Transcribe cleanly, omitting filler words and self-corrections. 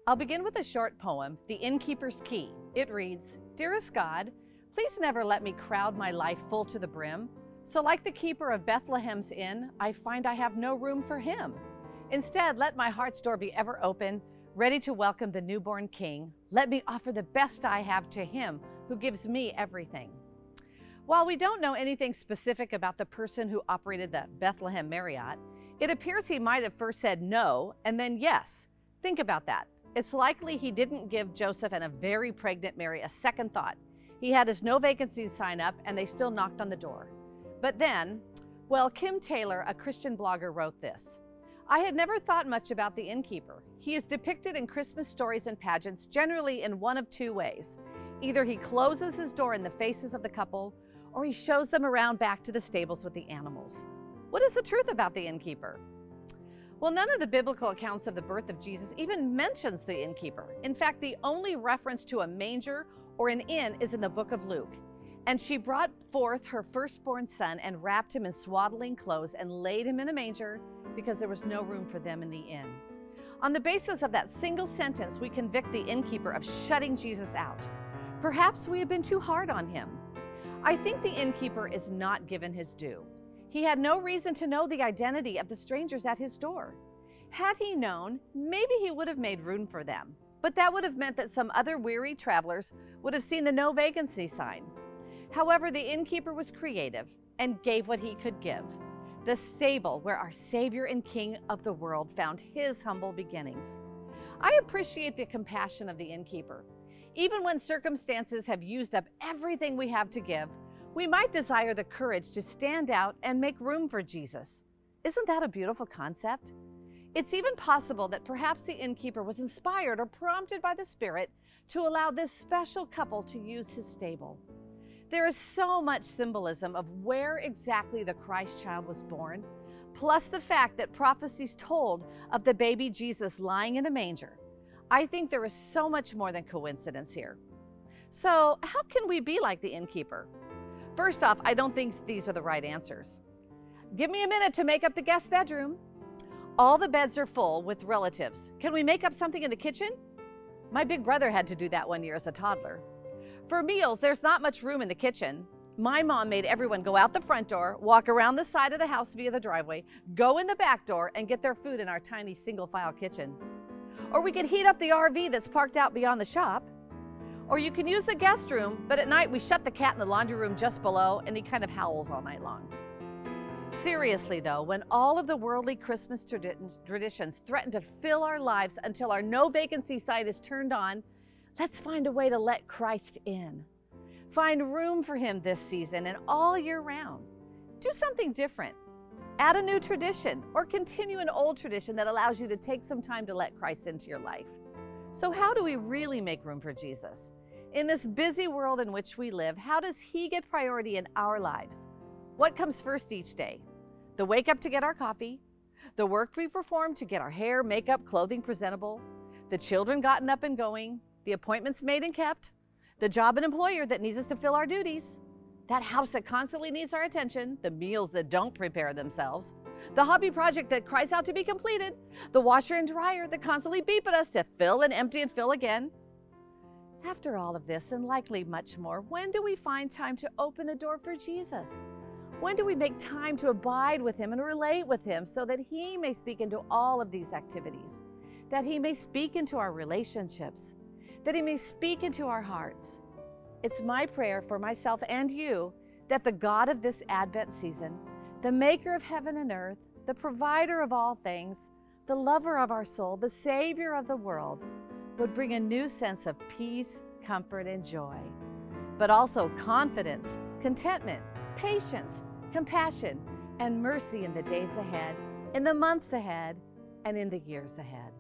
I'll begin with a short poem, The Innkeeper's Key. It reads, Dearest God, please never let me crowd my life full to the brim. So like the keeper of Bethlehem's inn, I find I have no room for him. Instead, let my heart's door be ever open, ready to welcome the newborn King. Let me offer the best I have to him who gives me everything. While we don't know anything specific about the person who operated the Bethlehem Marriott, it appears he might have first said no and then yes. Think about that. It's likely he didn't give Joseph and a very pregnant Mary a second thought. He had his no vacancies sign up and they still knocked on the door. But then, well, Kim Taylor, a Christian blogger, wrote this. I had never thought much about the innkeeper. He is depicted in Christmas stories and pageants generally in one of two ways. Either he closes his door in the faces of the couple, or he shows them around back to the stables with the animals. What is the truth about the innkeeper? Well, none of the biblical accounts of the birth of Jesus even mentions the innkeeper. In fact, the only reference to a manger or an inn is in the book of Luke. And she brought forth her firstborn son and wrapped him in swaddling clothes and laid him in a manger because there was no room for them in the inn. On the basis of that single sentence, we convict the innkeeper of shutting Jesus out. Perhaps we have been too hard on him. I think the innkeeper is not given his due. He had no reason to know the identity of the strangers at his door. Had he known, maybe he would have made room for them, but that would have meant that some other weary travelers would have seen the no vacancy sign. However, the innkeeper was creative and gave what he could give. The stable where our Savior and King of the world found his humble beginnings. I appreciate the compassion of the innkeeper. Even when circumstances have used up everything we have to give, we might desire the courage to stand out and make room for Jesus. Isn't that a beautiful concept? It's even possible that perhaps the innkeeper was inspired or prompted by the Spirit to allow this special couple to use his stable. There is so much symbolism of where exactly the Christ child was born, plus the fact that prophecies told of the baby Jesus lying in a manger. I think there is so much more than coincidence here. So how can we be like the innkeeper? First off, I don't think these are the right answers. Give me a minute to make up the guest bedroom. All the beds are full with relatives. Can we make up something in the kitchen? My big brother had to do that one year as a toddler. For meals, there's not much room in the kitchen. My mom made everyone go out the front door, walk around the side of the house via the driveway, go in the back door, and get their food in our tiny single-file kitchen. Or we could heat up the RV that's parked out beyond the shop. Or you can use the guest room, but at night we shut the cat in the laundry room just below and he kind of howls all night long. Seriously though, when all of the worldly Christmas traditions threaten to fill our lives until our no vacancy sign is turned on, let's find a way to let Christ in. Find room for him this season and all year round. Do something different. Add a new tradition or continue an old tradition that allows you to take some time to let Christ into your life. So how do we really make room for Jesus? In this busy world in which we live, how does he get priority in our lives? What comes first each day? The wake up to get our coffee, the work we perform to get our hair, makeup, clothing presentable, the children gotten up and going, the appointments made and kept, the job and employer that needs us to fill our duties, that house that constantly needs our attention, the meals that don't prepare themselves, the hobby project that cries out to be completed, the washer and dryer that constantly beep at us to fill and empty and fill again. After all of this, and likely much more, when do we find time to open the door for Jesus? When do we make time to abide with him and relate with him so that he may speak into all of these activities, that he may speak into our relationships, that he may speak into our hearts? It's my prayer for myself and you that the God of this Advent season, the maker of heaven and earth, the provider of all things, the lover of our soul, the Savior of the world, would bring a new sense of peace, comfort, and joy, but also confidence, contentment, patience, compassion, and mercy in the days ahead, in the months ahead, and in the years ahead.